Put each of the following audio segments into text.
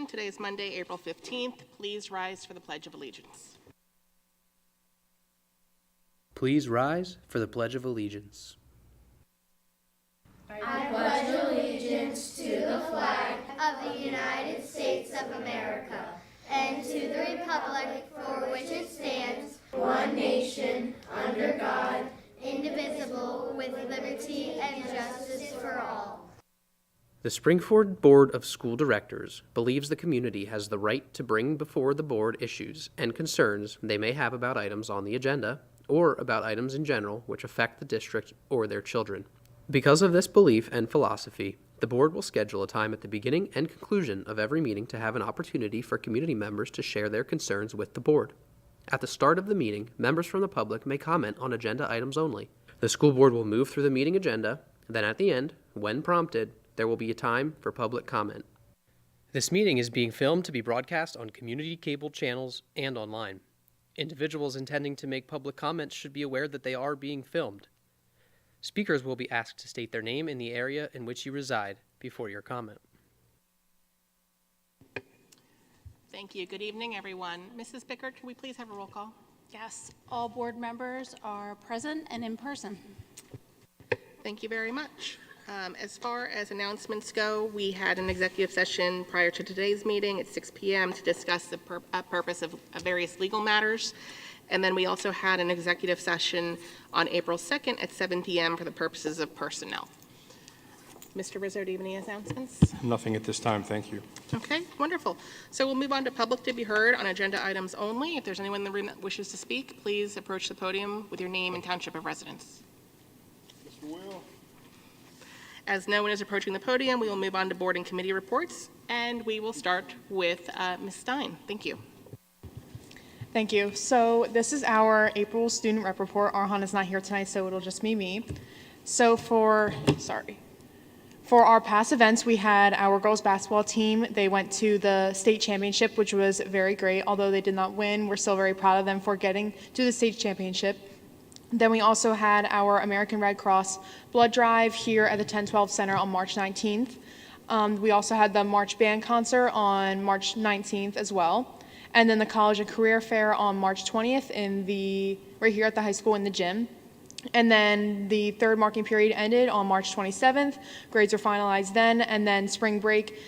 Today is Monday, April 15th. Please rise for the Pledge of Allegiance. Please rise for the Pledge of Allegiance. I pledge allegiance to the flag of the United States of America and to the republic for which it stands, one nation, under God, indivisible, with liberty and justice for all. The Spring-Ford Board of School Directors believes the community has the right to bring before the board issues and concerns they may have about items on the agenda or about items in general which affect the district or their children. Because of this belief and philosophy, the board will schedule a time at the beginning and conclusion of every meeting to have an opportunity for community members to share their concerns with the board. At the start of the meeting, members from the public may comment on agenda items only. The school board will move through the meeting agenda, then at the end, when prompted, there will be a time for public comment. This meeting is being filmed to be broadcast on community cable channels and online. Individuals intending to make public comments should be aware that they are being filmed. Speakers will be asked to state their name and the area in which you reside before your comment. Thank you. Good evening, everyone. Mrs. Bickert, can we please have a roll call? Yes, all board members are present and in person. Thank you very much. As far as announcements go, we had an executive session prior to today's meeting at 6 p.m. to discuss the purpose of various legal matters. And then we also had an executive session on April 2nd at 7 p.m. for the purposes of personnel. Mr. Rizzo, do you have any announcements? Nothing at this time, thank you. Okay, wonderful. So we'll move on to public to be heard on agenda items only. If there's anyone in the room that wishes to speak, please approach the podium with your name and township of residence. Mr. Will. As no one is approaching the podium, we will move on to board and committee reports, and we will start with Ms. Stein. Thank you. Thank you. So this is our April student rep report. Arhan is not here tonight, so it'll just be me. So for our past events, we had our girls basketball team. They went to the state championship, which was very great. Although they did not win, we're still very proud of them for getting to the state championship. Then we also had our American Red Cross blood drive here at the 1012 Center on March 19th. We also had the March Band concert on March 19th as well. And then the College and Career Fair on March 20th right here at the high school in the gym. And then the third marking period ended on March 27th. Grades were finalized then, and then spring break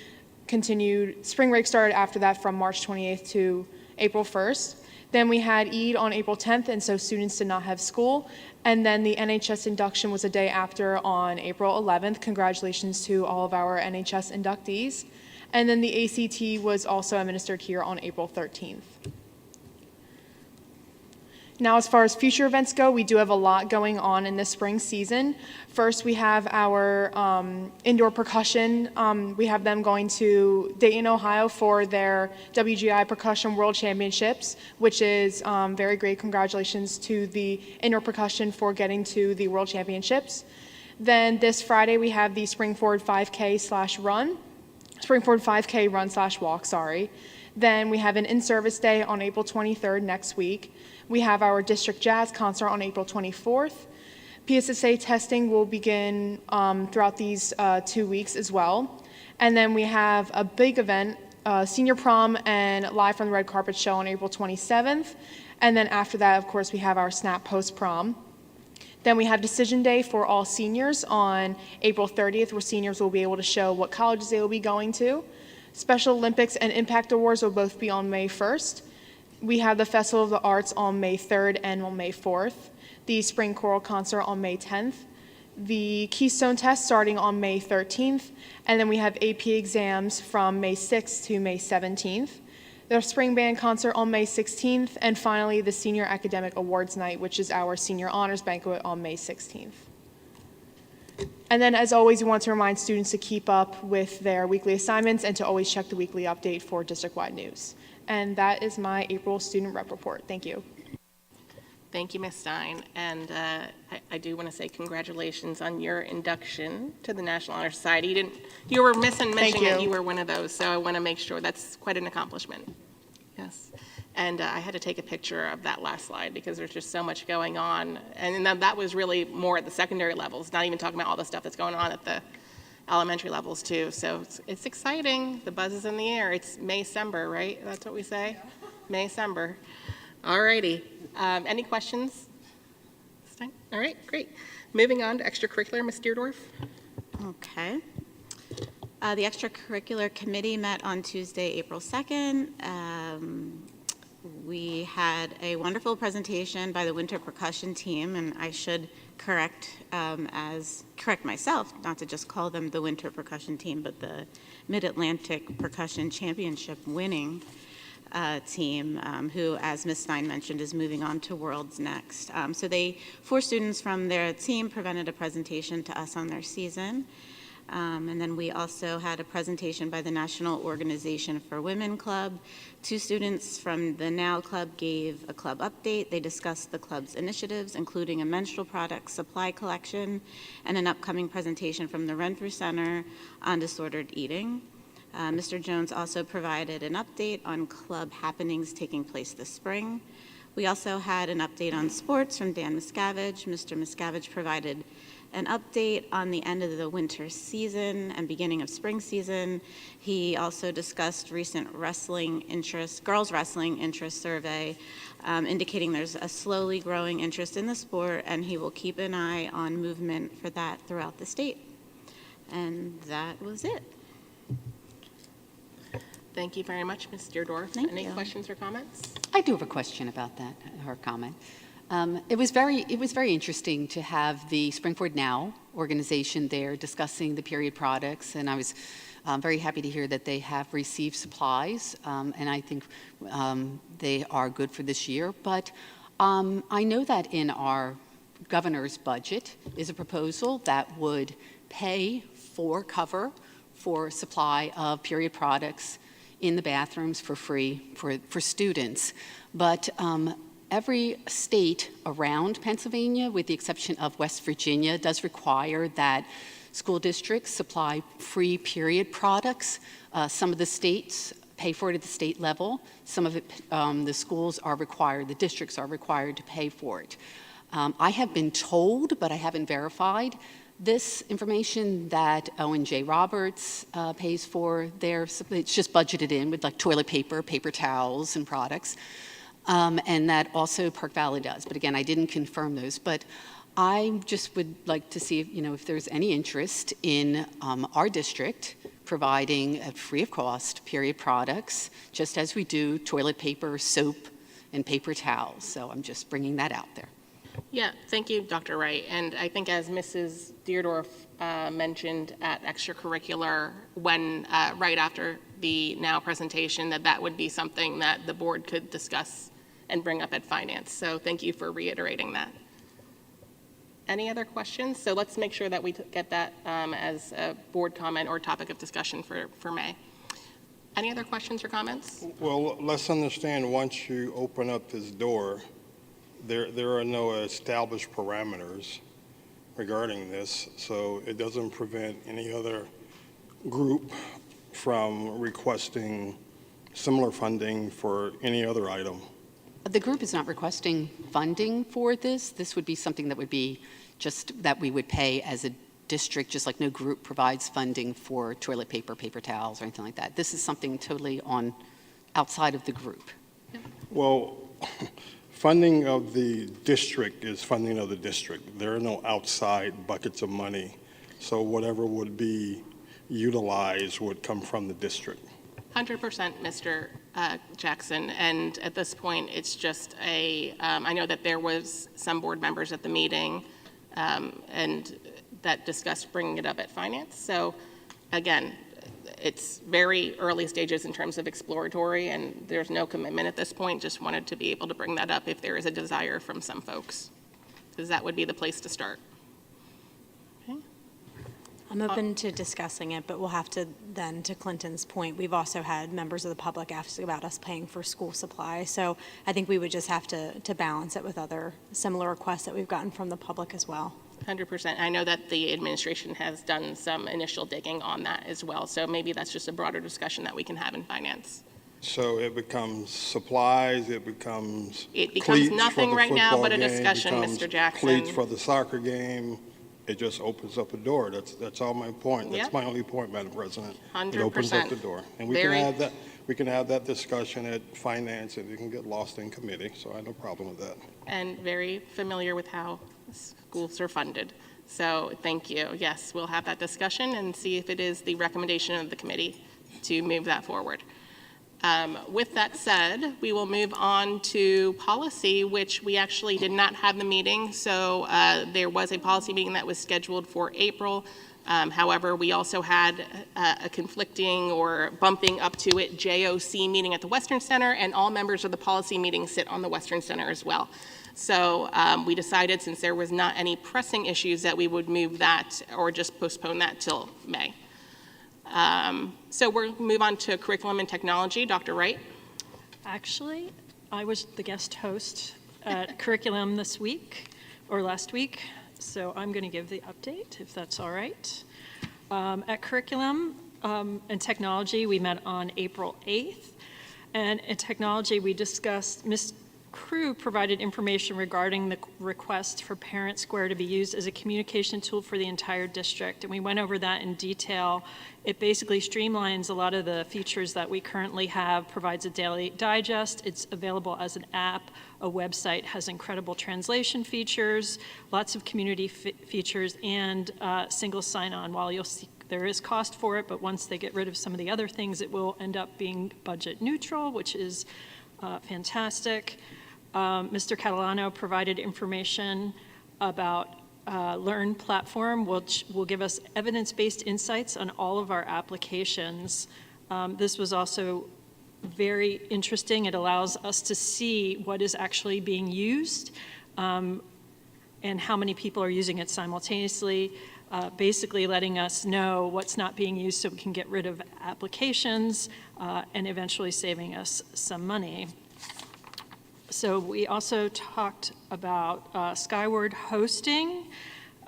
continued. Spring break started after that from March 28th to April 1st. Then we had Eid on April 10th, and so students did not have school. And then the NHS induction was a day after on April 11th. Congratulations to all of our NHS inductees. And then the ACT was also administered here on April 13th. Now, as far as future events go, we do have a lot going on in this spring season. First, we have our indoor percussion. We have them going to Dayton, Ohio for their WGI Percussion World Championships, which is very great. Congratulations to the indoor percussion for getting to the World Championships. Then this Friday, we have the Spring-Ford 5K/run. Spring-Ford 5K run/walk, sorry. Then we have an in-service day on April 23rd next week. We have our district jazz concert on April 24th. PSSA testing will begin throughout these 2 weeks as well. And then we have a big event, senior prom and live from the red carpet show on April 27th. And then after that, of course, we have our snap post prom. Then we have decision day for all seniors on April 30th, where seniors will be able to show what colleges they will be going to. Special Olympics and Impact Awards will both be on May 1st. We have the Festival of the Arts on May 3rd and on May 4th. The Spring Choral Concert on May 10th. The Keystone Test starting on May 13th. And then we have AP exams from May 6th to May 17th. The Spring Band Concert on May 16th. And finally, the Senior Academic Awards Night, which is our Senior Honors Banquet on May 16th. And then, as always, we want to remind students to keep up with their weekly assignments and to always check the weekly update for district-wide news. And that is my April student rep report. Thank you. Thank you, Ms. Stein. And I do want to say congratulations on your induction to the National Honor Society. You were mentioning that you were one of those, so I want to make sure that's quite an accomplishment. Yes. And I had to take a picture of that last slide because there's just so much going on. And that was really more at the secondary levels, not even talking about all the stuff that's going on at elementary levels too. So it's exciting. The buzz is in the air. It's May-cember, right? That's what we say? May-cember. All righty. Any questions? All right, great. Moving on to extracurricular, Ms. Deardorff. Okay. The extracurricular committee met on Tuesday, April 2nd. We had a wonderful presentation by the winter percussion team, and I should correct myself, not to just call them the winter percussion team, but the Mid-Atlantic Percussion Championship winning team, who, as Ms. Stein mentioned, is moving on to Worlds next. So 4 students from their team presented a presentation to us on their season. And then we also had a presentation by the National Organization for Women Club. 2 students from the NOW Club gave a club update. They discussed the club's initiatives, including a menstrual product supply collection and an upcoming presentation from the Renfrew Center on disordered eating. Mr. Jones also provided an update on club happenings taking place this spring. We also had an update on sports from Dan Miscavige. Mr. Miscavige provided an update on the end of the winter season and beginning of spring season. He also discussed recent girls wrestling interest survey, indicating there's a slowly growing interest in the sport, and he will keep an eye on movement for that throughout the state. And that was it. Thank you very much, Ms. Deardorff. Thank Any you. questions or comments? I do have a question about that, her comment. It was very interesting to have the Springford Now organization there discussing the period products, and I was very happy to hear that they have received supplies, and I think they are good for this year. But I know that in our governor's budget is a proposal that would cover for supply of period products in the bathrooms for free for students. But every state around Pennsylvania, with the exception of West Virginia, does require that school districts supply free period products. Some of the states pay for it at the state level. Some of it, the schools are required, the districts are required to pay for it. I have been told, but I haven't verified, this information that Owen J. Roberts pays for it's just budgeted in with like toilet paper, paper towels, and products. And that also Park Valley does. But again, I didn't confirm those. But I just would like to see if there's any interest in our district providing free of cost period products, just as we do toilet paper, soap, and paper towels. So I'm just bringing that out there. Yeah, thank you, Dr. Wright. And I think as Mrs. Deardorff mentioned at extracurricular, when right after the NOW presentation, that would be something that the board could discuss and bring up at finance. So thank you for reiterating that. Any other questions? So let's make sure that we get that as a board comment or topic of discussion for May. Any other questions or comments? Well, let's understand, once you open up this door, there are no established parameters regarding this, so it doesn't prevent any other group from requesting similar funding for any other item. The group is not requesting funding for this. This would be something that would be just that we would pay as a district, just like no group provides funding for toilet paper, paper towels, or anything like that. This is something totally outside of the group. Well, funding of the district is funding of the district. There are no outside buckets of money. So whatever would be utilized would come from the district. 100%, Mr. Jackson. And at this point, it's just I know that there was some board members at the meeting and that discussed bringing it up at finance. So again, it's very early stages in terms of exploratory, and there's no commitment at this point. Just wanted to be able to bring that up if there is a desire from some folks, because that would be the place to start. Okay. I'm open to discussing it, but we'll have to then, to Clinton's point, we've also had members of the public ask about us paying for school supplies. So I think we would just have to balance it with other similar requests that we've gotten from the public as well. 100%. I know that the administration has done some initial digging on that as well. So maybe that's just a broader discussion that we can have in finance. So it becomes supplies, it becomes It becomes cleats nothing for the right now football but a game, discussion, becomes Mr. Jackson. cleats for the soccer game. it just opens up a door. That's all my point. That's Yep. my only point, Madam President. It opens 100%. up the door. And we can have that discussion at finance, and it can get lost in committee, so I have no problem with that. And very familiar with how schools are funded. So thank you. Yes, we'll have that discussion and see if it is the recommendation of the committee to move that forward. With that said, we will move on to policy, which we actually did not have the meeting. So there was a policy meeting that was scheduled for April. However, we also had a conflicting or bumping up to it JOC meeting at the Western Center, and all members of the policy meeting sit on the Western Center as well. So we decided, since there was not any pressing issues, that we would move that or just postpone that till May. So we'll move on to curriculum and technology. Dr. Wright? Actually, I was the guest host at curriculum this week, or last week, so I'm going to give the update, if that's all right. At curriculum and technology, we met on April 8th, and in technology, we discussed, Ms. Crew provided information regarding the request for Parent Square to be used as a communication tool for the entire district, and we went over that in detail. It basically streamlines a lot of the features that we currently have, provides a daily digest. It's available as an app. A website has incredible translation features, lots of community features, and single sign-on. While you'll see there is cost for it, but once they get rid of some of the other things, it will end up being budget neutral, which is fantastic. Mr. Catalano provided information about Learn platform, which will give us evidence-based insights on all of our applications. This was also very interesting. It allows us to see what is actually being used and how many people are using it simultaneously, basically letting us know what's not being used so we can get rid of applications and eventually saving us some money. So we also talked about Skyward hosting.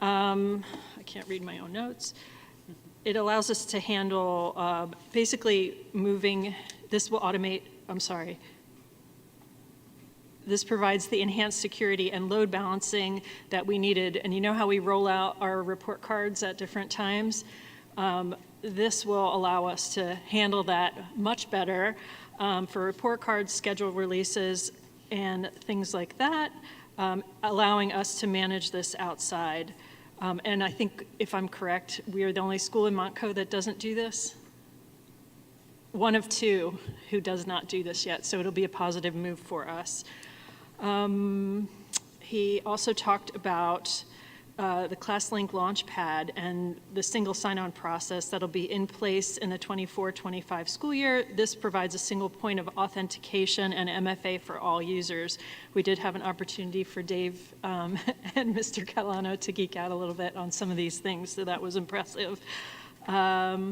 I can't read my own notes. It allows us to handle basically moving, this will automate, this provides the enhanced security and load balancing that we needed. And you know how we roll out our report cards at different times? This will allow us to handle that much better for report cards, scheduled releases, and things like that, allowing us to manage this outside. And I think, if I'm correct, we are the only school in Montco that doesn't do this. One of two who does not do this yet, so it'll be a positive move for us. He also talked about the ClassLink Launchpad and the single sign-on process that'll be in place in the 24-25 school year. This provides a single point of authentication and MFA for all users. We did have an opportunity for Dave and Mr. Catalano to geek out a little bit on some of these things, so that was impressive. Mr.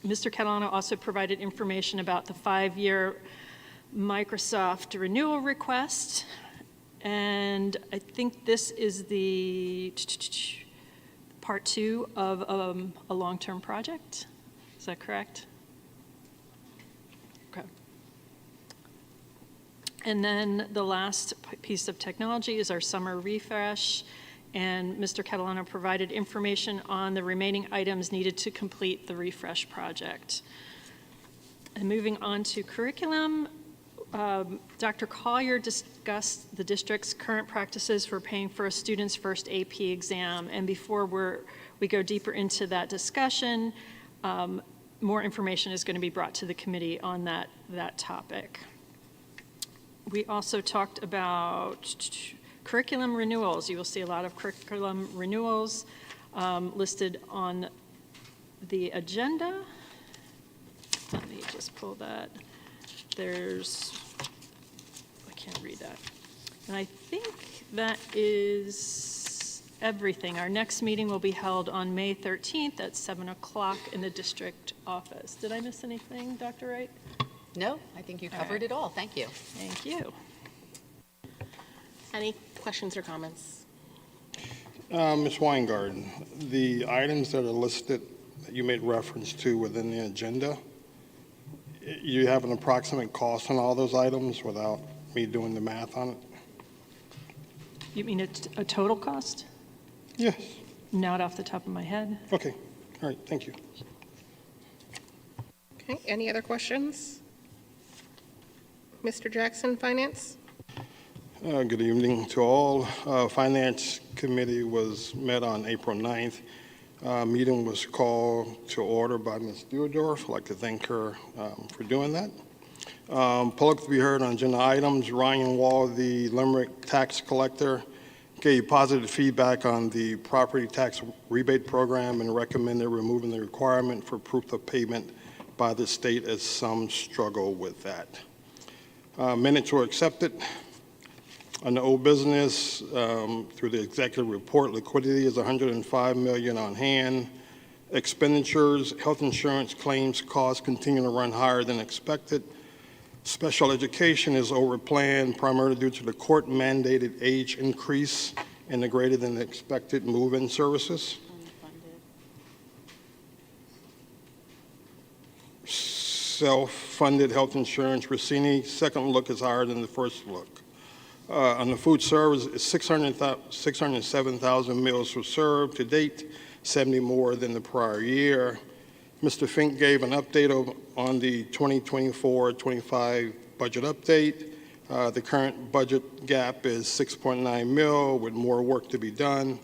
Catalano also provided information about the 5-year Microsoft renewal request. And I think this is the part 2 of a long-term project. Is that correct? Okay. And then the last piece of technology is our summer refresh. And Mr. Catalano provided information on the remaining items needed to complete the refresh project. And moving on to curriculum, Dr. Collier discussed the district's current practices for paying for a student's first AP exam. And before we go deeper into that discussion, more information is going to be brought to the committee on that topic. We also talked about curriculum renewals. You will see a lot of curriculum renewals listed on the agenda. Let me just pull that. I can't read that. And I think that is everything. Our next meeting will be held on May 13th at 7 o'clock in the district office. Did I miss anything, Dr. Wright? No, I think you covered it all. Thank you. Thank you. Any questions or comments? Ms. Weingard, the items that are listed that you made reference to within the agenda, you have an approximate cost on all those items without me doing the math on it? You mean a total cost? Yes. Not off the top of my head. Okay. All right. Thank you. Okay, any other questions? Mr. Jackson, Finance? Good evening to all. Finance Committee was met on April 9th. Meeting was called to order by Ms. Deodorff. I'd like to thank her for doing that. Public to be heard on agenda items. Ryan Wall, the Limerick tax collector, gave positive feedback on the property tax rebate program and recommended removing the requirement for proof of payment by the state, as some struggle with that. Minutes were accepted. On the old business, through the executive report, liquidity is $105 million on hand. Expenditures, health insurance claims costs continue to run higher than expected. Special education is over plan, primarily due to the court-mandated age increase and the greater than expected move-in services. Self-funded health insurance, Rossini, second look is higher than the first look. On the food service, 607,000 meals were served to date, 70 more than the prior year. Mr. Fink gave an update on the 2024-25 budget update. The current budget gap is 6.9 mil, with more work to be done.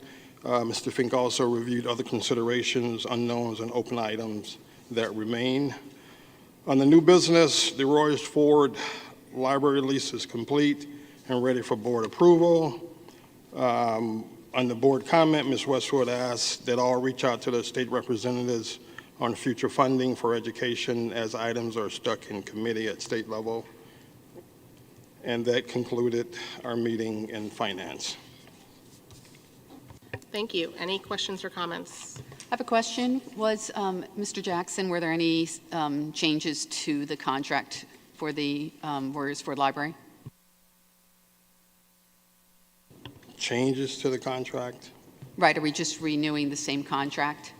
Mr. Fink also reviewed other considerations, unknowns, and open items that remain. On the new business, the Royers Ford library lease is complete and ready for board approval. On the board comment, Ms. Westwood asked that all reach out to the state representatives on future funding for education as items are stuck in committee at state level. And that concluded our meeting in finance. Thank you. Any questions or comments? I have a question. Was, Mr. Jackson, were there any changes to the contract for the Warriors Ford Library? Changes to the contract? Right, are we just renewing the same contract?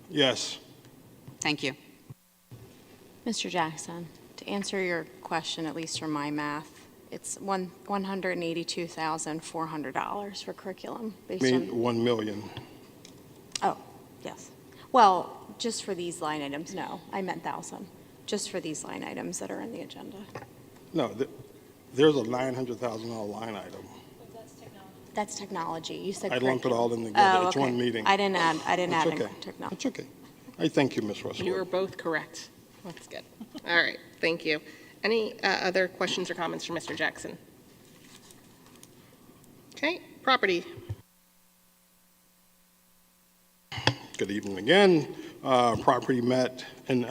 Yes. Thank you. Mr. Jackson, to answer your question, at least from my math, it's $182,400 for curriculum I based mean, on, 1 million. oh, yes. Well, just for these line items, no, I meant 1,000, just for these line items that are in the agenda. No, there's a $900,000 line item. That's technology. You said I lumped it curriculum. all in together. Oh, It's okay. one meeting. I didn't add It's in okay. technology. It's okay. I thank you, Ms. Westwood. You were both correct. That's good. All right, thank you. Any other questions or comments from Mr. Jackson? Okay, property. Good evening again. Property met, and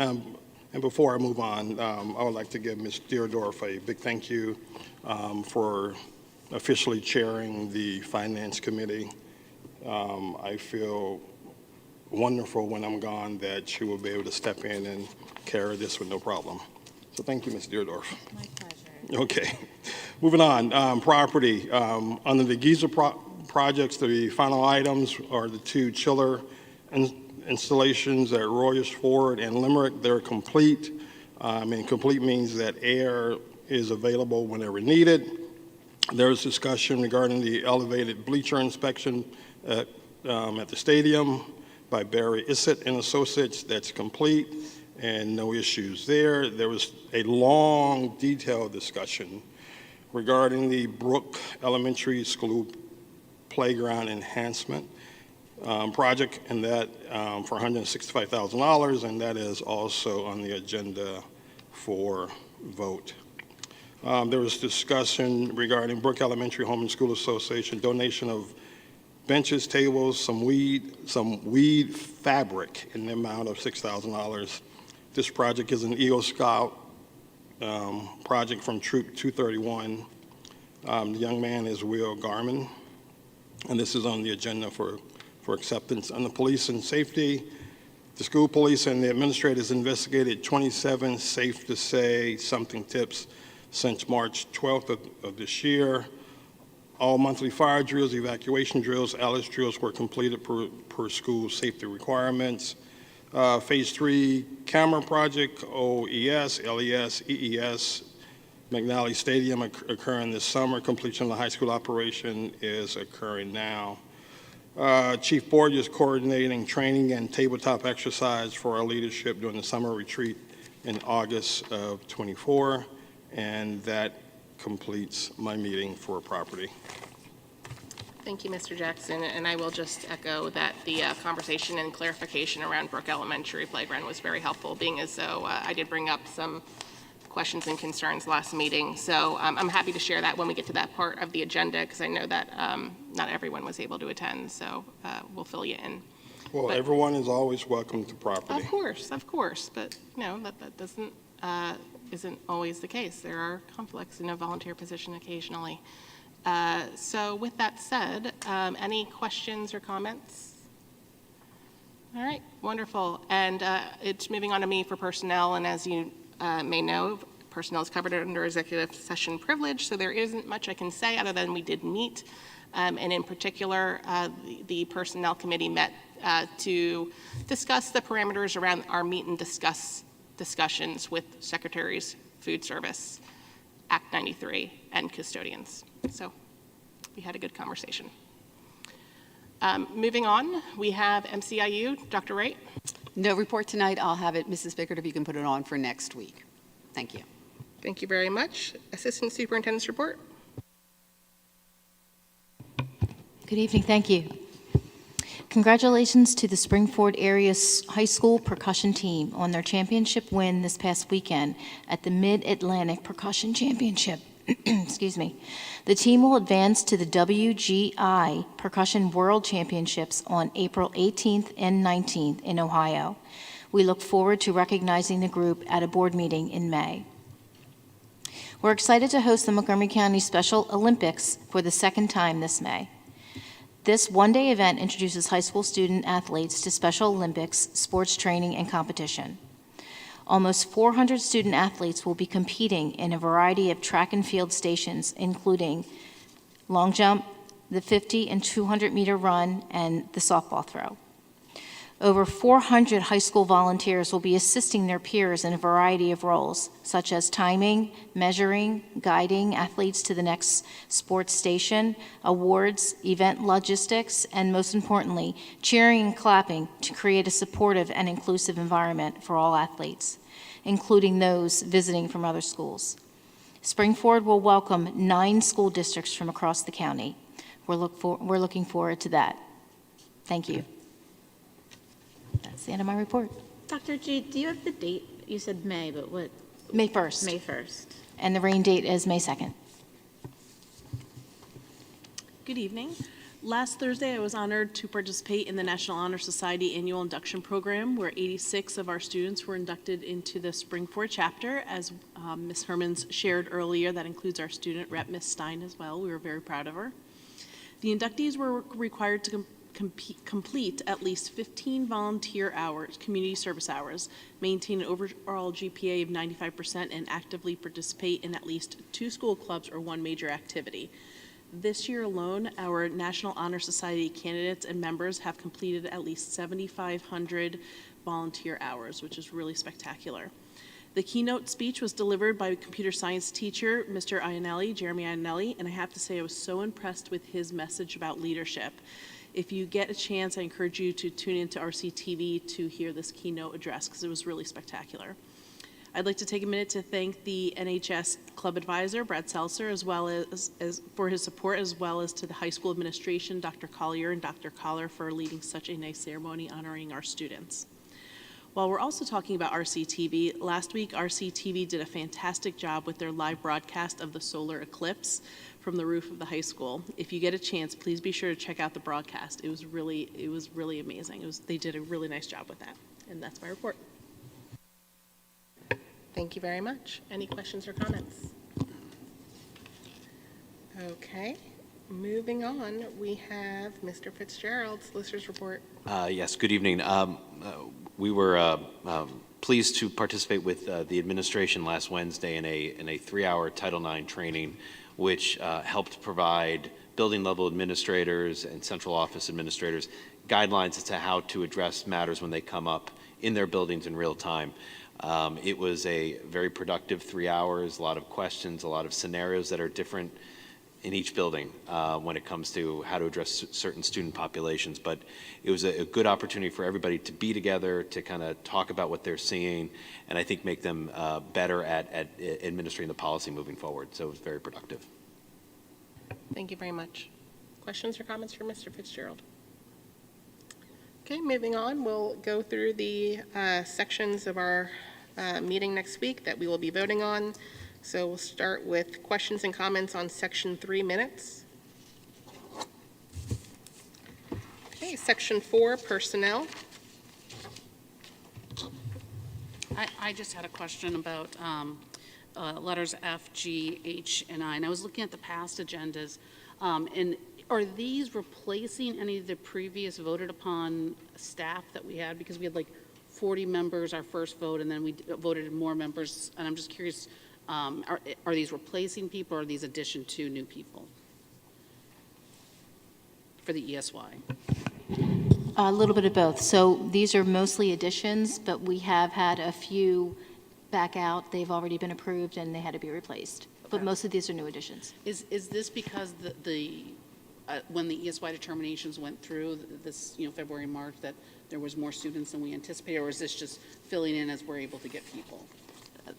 before I move on, I would like to give Ms. Deodorff a big thank you for officially chairing the Finance Committee. I feel wonderful when I'm gone that she will be able to step in and carry this with no problem. So thank you, Ms. Deodorff. My pleasure. Okay, moving on. Property. Under the Giza projects, the final items are the 2 chiller installations at Royers Ford and Limerick. They're complete. And complete means that air is available whenever needed. There's discussion regarding the elevated bleacher inspection at the stadium by Barry Issett and Associates. That's complete and no issues there. There was a long, detailed discussion regarding the Brook Elementary School playground enhancement project, and that for $165,000, and that is also on the agenda for vote. There was discussion regarding Brook Elementary Home and School Association donation of benches, tables, some weed fabric in the amount of $6,000. This project is an Eagle Scout project from Troop 231. The young man is Will Garman, and this is on the agenda for acceptance. On the police and safety, the school police and the administrators investigated 27 safe to say something tips since March 12th of this year. All monthly fire drills, evacuation drills, ALICE drills were completed per school safety requirements. Phase 3 camera project, OES, LES, EES, McNally Stadium occurring this summer. Completion of the high school operation is occurring now. Chief Board is coordinating training and tabletop exercise for our leadership during the summer retreat in August of '24, and that completes my meeting for property. Thank you, Mr. Jackson, and I will just echo that the conversation and clarification around Brook Elementary playground was very helpful, being as though I did bring up some questions and concerns last meeting. So I'm happy to share that when we get to that part of the agenda, because I know that not everyone was able to attend, so we'll fill you in. Well, But- everyone is always welcome to property. Of course, but that doesn't isn't always the case. There are conflicts in a volunteer position occasionally. So with that said, any questions or comments? All right, wonderful. And it's moving on to me for personnel, and as you may know, personnel is covered under executive session privilege, so there isn't much I can say other than we did meet. And in particular, the Personnel Committee met to discuss the parameters around our meet and discuss discussions with secretaries, food service, Act 93, and custodians. So we had a good conversation. Moving on, we have MCIU, Dr. Wright. No report tonight. I'll have it, Mrs. Bickert, if you can put it on for next week. Thank you. Thank you very much. Assistant Superintendent's report. Good evening, thank you. Congratulations to the Springford Area High School percussion team on their championship win this past weekend at the Mid-Atlantic Percussion Championship. Excuse me. The team will advance to the WGI Percussion World Championships on April 18th and 19th in Ohio. We look forward to recognizing the group at a board meeting in May. We're excited to host the Montgomery County Special Olympics for the second time this May. This one-day event introduces high school student athletes to Special Olympics, sports training, and competition. Almost 400 student athletes will be competing in a variety of track and field stations, including long jump, the 50 and 200-meter run, and the softball throw. Over 400 high school volunteers will be assisting their peers in a variety of roles, such as timing, measuring, guiding athletes to the next sports station, awards, event logistics, and most importantly, cheering and clapping to create a supportive and inclusive environment for all athletes, including those visiting from other schools. Springford will welcome 9 school districts from across the county. We're looking forward to that. Thank you. That's the end of my report. Dr. G, do you have the date? You said May, but what? May 1st. May 1st. And the rain date is May 2nd. Good evening. Last Thursday, I was honored to participate in the National Honor Society annual induction program, where 86 of our students were inducted into the Springford chapter. As Ms. Hermans shared earlier, that includes our student rep, Ms. Stein, as well. We were very proud of her. The inductees were required to complete at least 15 volunteer hours, community service hours, maintain an overall GPA of 95%, and actively participate in at least 2 school clubs or 1 major activity. This year alone, our National Honor Society candidates and members have completed at least 7,500 volunteer hours, which is really spectacular. The keynote speech was delivered by computer science teacher, Mr. Ionelli, Jeremy Ionelli, and I have to say I was so impressed with his message about leadership. If you get a chance, I encourage you to tune into RCTV to hear this keynote address, because it was really spectacular. I'd like to take a minute to thank the NHS Club Advisor, Brad Seltzer, as well as for his support, as well as to the high school administration, Dr. Collier and Dr. Collar, for leading such a nice ceremony honoring our students. While we're also talking about RCTV, last week RCTV did a fantastic job with their live broadcast of the solar eclipse from the roof of the high school. If you get a chance, please be sure to check out the broadcast. It was really amazing. They did a really nice job with that. And that's my report. Thank you very much. Any questions or comments? Okay, moving on, we have Mr. Fitzgerald, Solicitor's Report. Yes, good evening. We were pleased to participate with the administration last Wednesday in a 3-hour Title IX training, which helped provide building level administrators and central office administrators guidelines as to how to address matters when they come up in their buildings in real time. It was a very productive 3 hours, a lot of questions, a lot of scenarios that are different in each building when it comes to how to address certain student populations. But it was a good opportunity for everybody to be together, to kind of talk about what they're seeing, and I think make them better at administering the policy moving forward. So it was very productive. Thank you very much. Questions or comments for Mr. Fitzgerald? Okay, moving on, we'll go through the sections of our meeting next week that we will be voting on. So we'll start with questions and comments on section 3 minutes. Okay, section 4, personnel. I just had a question about letters F, G, H, and I. And I was looking at the past agendas, and are these replacing any of the previous voted upon staff that we had? Because we had like 40 members our first vote, and then we voted more members. And I'm just curious, are these replacing people, or are these addition to new people for the ESY? A little bit of both. So these are mostly additions, but we have had a few back out. They've already been approved and they had to be replaced. But most of these are new additions. Is this because when the ESY determinations went through this, February, March, that there was more students than we anticipated, or is this just filling in as we're able to get people?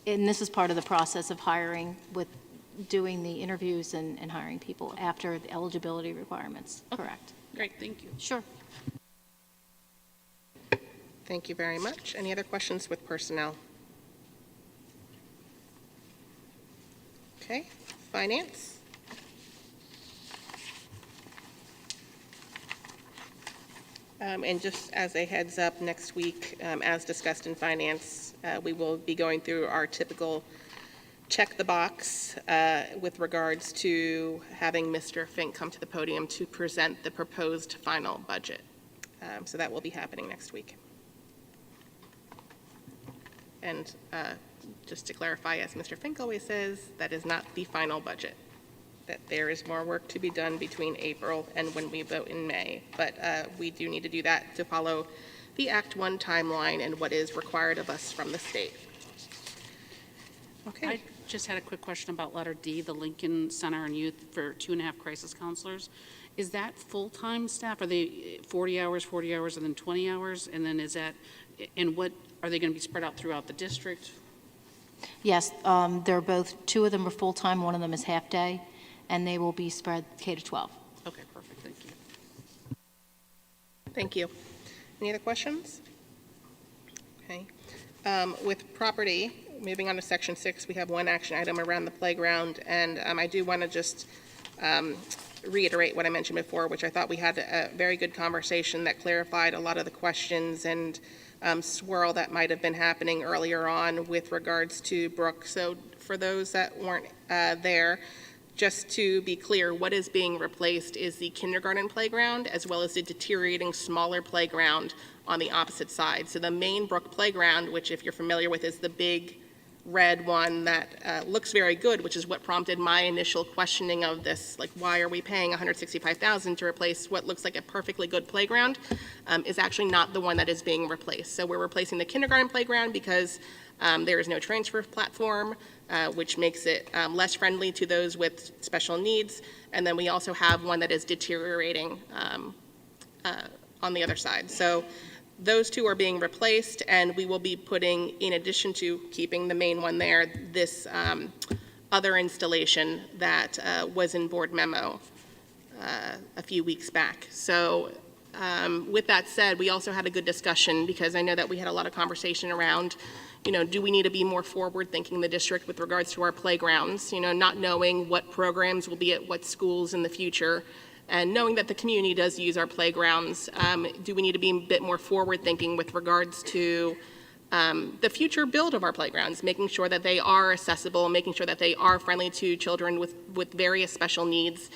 And this is part of the process of hiring, with doing the interviews and hiring people after the eligibility requirements. Okay. Correct. Great, thank you. Sure. Thank you very much. Any other questions with personnel? Okay, finance. And just as a heads up, next week, as discussed in finance, we will be going through our typical check the box with regards to having Mr. Fink come to the podium to present the proposed final budget. So that will be happening next week. And just to clarify, as Mr. Fink always says, that is not the final budget, that there is more work to be done between April and when we vote in May. But we do need to do that to follow the Act 1 timeline and what is required of us from the state. Okay. I just had a quick question about letter D, the Lincoln Center and Youth for 2.5 crisis counselors. Is that full-time staff? Are they 40 hours, and then 20 hours? And then what, are they going to be spread out throughout the district? Yes, they're both, 2 of them are full-time, 1 of them is half-day, and they will be spread K to 12. Okay, perfect, thank you. Thank you. Any other questions? Okay. With property, moving on to section 6, we have one action item around the playground, and I do want to just reiterate what I mentioned before, which I thought we had a very good conversation that clarified a lot of the questions and swirl that might have been happening earlier on with regards to Brooke. So for those that weren't there, just to be clear, what is being replaced is the kindergarten playground as well as the deteriorating smaller playground on the opposite side. So the main Brooke playground, which if you're familiar with is the big red one that looks very good, which is what prompted my initial questioning of this, like why are we paying $165,000 to replace what looks like a perfectly good playground, is actually not the one that is being replaced. So we're replacing the kindergarten playground because there is no transfer platform, which makes it less friendly to those with special needs. And then we also have one that is deteriorating on the other side. So those 2 are being replaced, and we will be putting, in addition to keeping the main one there, this other installation that was in board memo a few weeks back. So with that said, we also had a good discussion because I know that we had a lot of conversation around, do we need to be more forward-thinking in the district with regards to our playgrounds, not knowing what programs will be at what schools in the future. And knowing that the community does use our playgrounds, do we need to be a bit more forward-thinking with regards to the future build of our playgrounds, making sure that they are accessible, making sure that they are friendly to children with various special needs.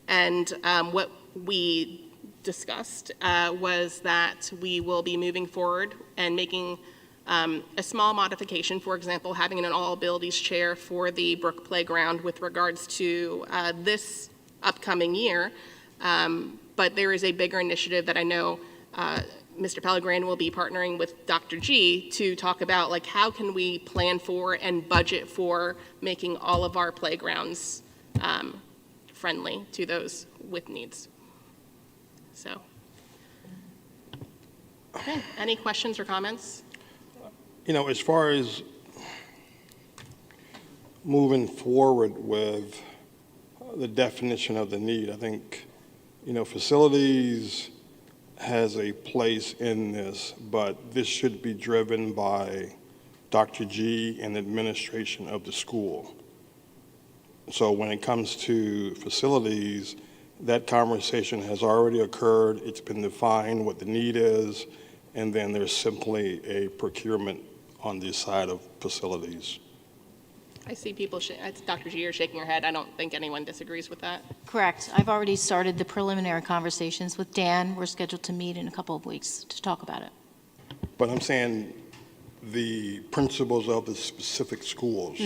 And what we discussed was that we will be moving forward and making a small modification, for example, having an all-abilities chair for the Brooke Playground with regards to this upcoming year. But there is a bigger initiative that I know Mr. Pellegrin will be partnering with Dr. G to talk about, like, how can we plan for and budget for making all of our playgrounds friendly to those with needs. So, okay, any questions or comments? You know, as far as moving forward with the definition of the need, I think, you know, facilities has a place in this, but this should be driven by Dr. G and the administration of the school. So when it comes to facilities, that conversation has already occurred. It's been defined what the need is, and then there's simply a procurement on the side of facilities. I see people, Dr. G, you're shaking your head. I don't think anyone disagrees with that. Correct. I've already started the preliminary conversations with Dan. We're scheduled to meet in a couple of weeks to talk about it. But I'm saying the principals of the specific schools,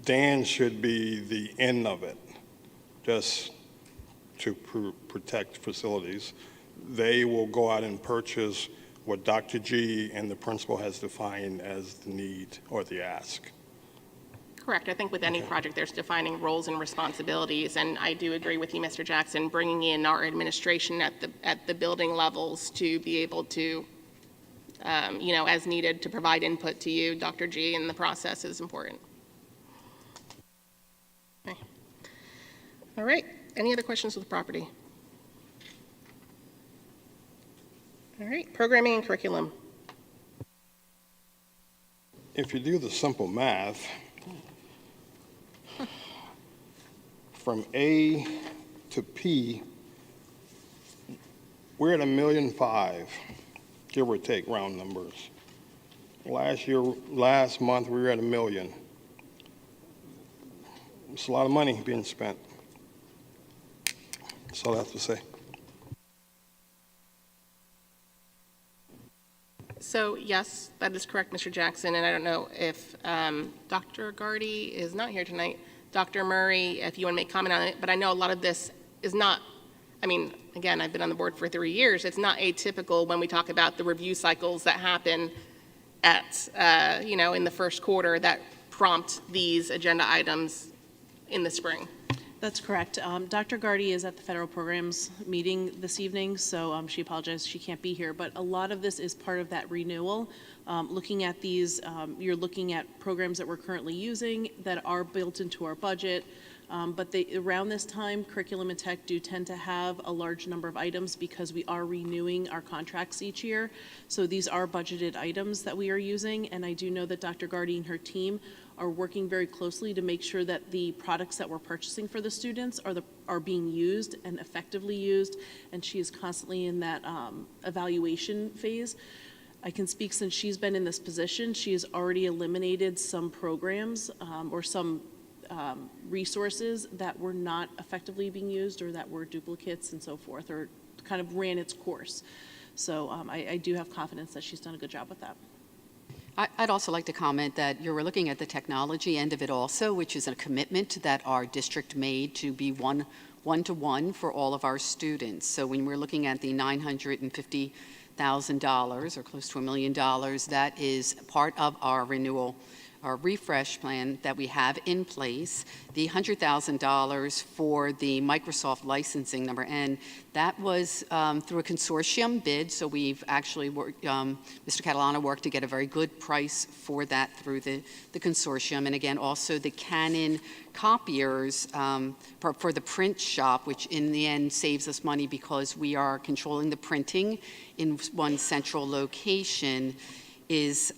Dan should be the end of it, just to protect facilities. They will go out and purchase what Dr. G and the principal has defined as the need or the ask. Correct. I think with any project, there's defining roles and responsibilities, and I do agree with you, Mr. Jackson, bringing in our administration at the building levels to be able to, you know, as needed, to provide input to you, Dr. G, in the process is important. Okay. All right. Any other questions with the property? All right. Programming and curriculum. If you do the simple math, from A to P, we're at $1.5 million, give or take round numbers. Last month, we were at $1 million. It's a lot of money being spent. That's all I have to say. So yes, that is correct, Mr. Jackson, and I don't know if Dr. Gardy is not here tonight. Dr. Murray, if you want to make comment on it, but I know a lot of this is not, I mean, again, I've been on the board for 3 years. It's not atypical when we talk about the review cycles that happen at, you know, in the first quarter that prompt these agenda items in the spring. That's correct. Dr. Gardy is at the federal programs meeting this evening, so she apologizes she can't be here. But a lot of this is part of that renewal. Looking at these, you're looking at programs that we're currently using that are built into our budget. But around this time, curriculum and tech do tend to have a large number of items because we are renewing our contracts each year. So these are budgeted items that we are using, and I do know that Dr. Gardy and her team are working very closely to make sure that the products that we're purchasing for the students are being used and effectively used, and she is constantly in that evaluation phase. I can speak since she's been in this position, she has already eliminated some programs or some resources that were not effectively being used or that were duplicates and so forth, or kind of ran its course. So I do have confidence that she's done a good job with that. I'd also like to comment that you're looking at the technology end of it also, which is a commitment that our district made to be one-to-one for all of our students. So when we're looking at the $950,000 or close to $1 million, that is part of our renewal, our refresh plan that we have in place. The $100,000 for the Microsoft licensing, number N, that was through a consortium bid, so we've actually worked, Mr. Catalano worked to get a very good price for that through the consortium. And again, also the Canon copiers for the print shop, which in the end saves us money because we are controlling the printing in one central location, is,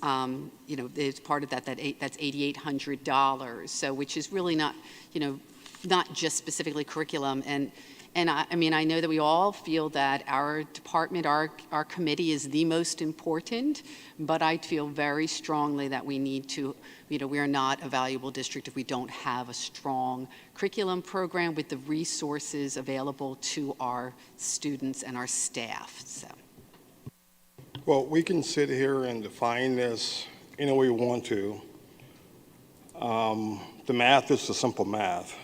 you know, is part of that's $8,800. So, which is really not, you know, not just specifically curriculum. And I mean, I know that we all feel that our department, our committee is the most important, but I feel very strongly that we need to, you know, we are not a valuable district if we don't have a strong curriculum program with the resources available to our students and our staff, so. Well, we can sit here and define this any way we want to. The math is the simple math.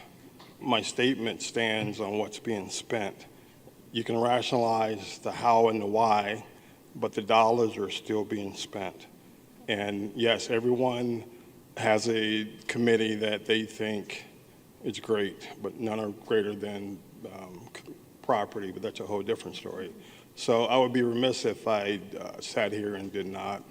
My statement stands on what's being spent. you can rationalize the how and the why, but the dollars are still being spent. And yes, everyone has a committee that they think is great, but none are greater than property, but that's a whole different story. So I would be remiss if I sat here and did not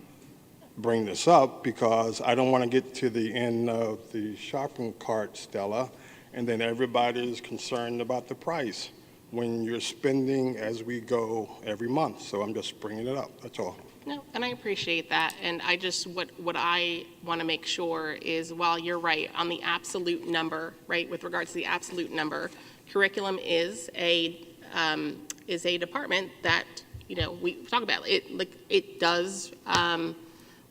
bring this up, because I don't want to get to the end of the shopping cart, Stella, and then everybody is concerned about the price when you're spending as we go every month. So I'm just bringing it up, that's all. No, and I appreciate that. And I just, what I want to make sure is, while you're right on the absolute number, right, with regards to the absolute number, curriculum is a department that, you know, we talk about it, like, it does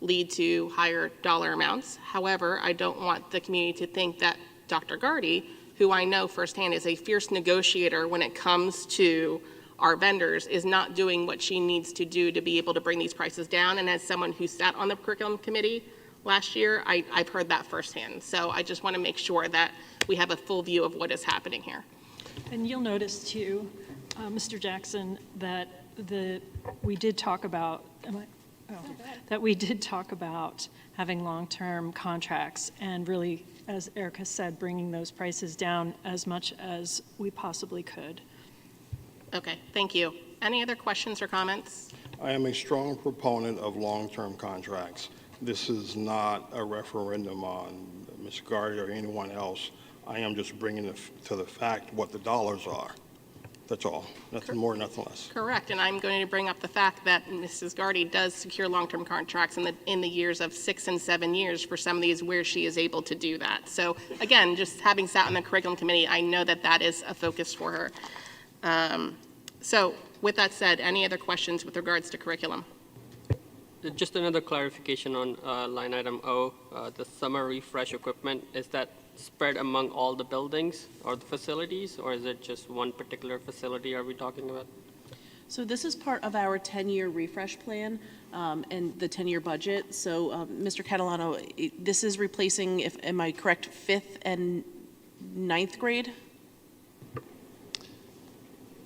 lead to higher dollar amounts. However, I don't want the community to think that Dr. Gardy, who I know firsthand is a fierce negotiator when it comes to our vendors, is not doing what she needs to do to be able to bring these prices down. And as someone who sat on the curriculum committee last year, I've heard that firsthand. So I just want to make sure that we have a full view of what is happening here. And you'll notice too, Mr. Jackson, that we did talk about, that we did talk about having long-term contracts and really, as Erica said, bringing those prices down as much as we possibly could. Okay, thank you. Any other questions or comments? I am a strong proponent of long-term contracts. This is not a referendum on Ms. Gardy or anyone else. I am just bringing to the fact what the dollars are. That's all. Nothing more, nothing less. Correct, and I'm going to bring up the fact that Mrs. Gardy does secure long-term contracts in the years of 6 and 7 years for some of these where she is able to do that. So again, just having sat on the curriculum committee, I know that that is a focus for her. So with that said, any other questions with regards to curriculum? Just another clarification on line item O, the summer refresh equipment, is that spread among all the buildings or the facilities, or is it just one particular facility are we talking about? So this is part of our 10-year refresh plan and the 10-year budget. So Mr. Catalano, this is replacing, am I correct, 5th and 9th grade?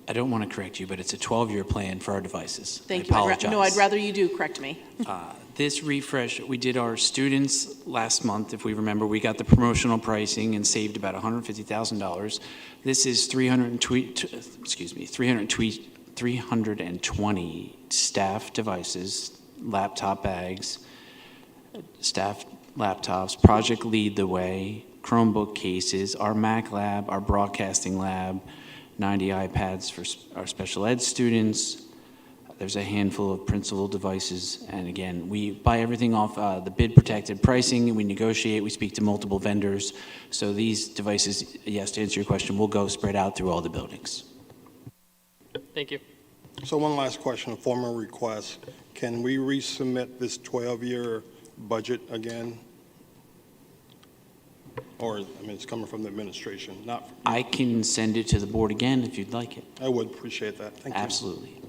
I don't want to correct you, but it's a 12-year plan for our devices. Thank I you. apologize. No, I'd rather you do correct me. This refresh, we did our students last month. If we remember, we got the promotional pricing and saved about $150,000. This is 320 staff devices, laptop bags, staff laptops, Project Lead the Way, Chromebook cases, our Mac lab, our broadcasting lab, 90 iPads for our special ed students. There's a handful of principal devices. And again, we buy everything off the bid protected pricing. We negotiate, we speak to multiple vendors. So these devices, yes, to answer your question, will go spread out through all the buildings. Thank you. So one last question, a formal request. Can we resubmit this 12-year budget again? Or, I mean, it's coming from the administration, not from... I can send it to the board again if you'd like it. I would appreciate that. Thank you. Absolutely.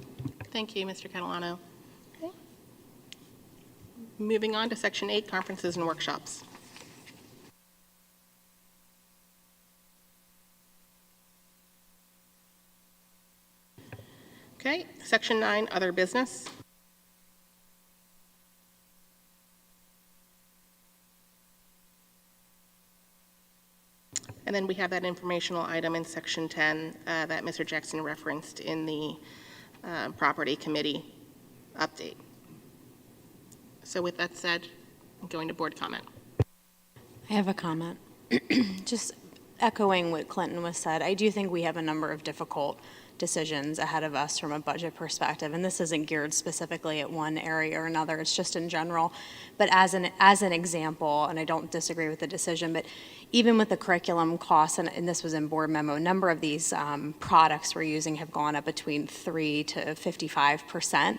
Thank you, Mr. Catalano. Okay. Moving on to Section 8, conferences and workshops. Okay, Section 9, other business. And then we have that informational item in Section 10 that Mr. Jackson referenced in the property committee update. So with that said, I'm going to board comment. I have a comment. Just echoing what Clinton was said, I do think we have a number of difficult decisions ahead of us from a budget perspective, and this isn't geared specifically at one area or another, it's just in general. But as an example, and I don't disagree with the decision, but even with the curriculum costs, and this was in board memo, a number of these products we're using have gone up between 3 to 55%.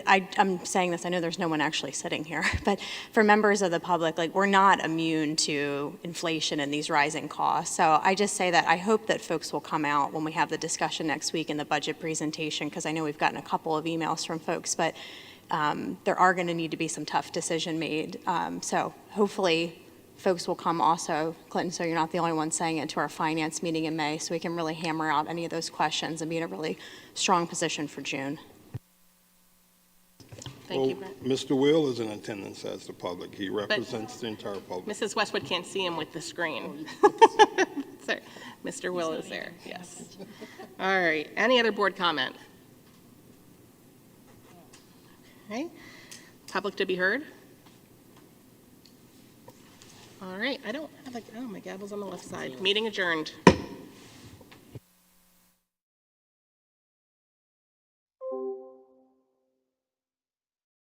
I'm saying this, I know there's no one actually sitting here, but for members of the public, like, we're not immune to inflation and these rising costs. So I just say that I hope that folks will come out when we have the discussion next week in the budget presentation, because I know we've gotten a couple of emails from folks, but there are going to need to be some tough decision made. So hopefully folks will come also, Clinton, so you're not the only one saying it, to our finance meeting in May, so we can really hammer out any of those questions and be in a really strong position for June. Thank you. Well, Mr. Will is in attendance as the public. He represents the entire public. Mrs. Westwood can't see him with the screen. Sorry. Mr. Will is there, yes. All right, any other board comment? Okay, public to be heard? All right, I don't have, oh, my gavel's on the left side. Meeting adjourned.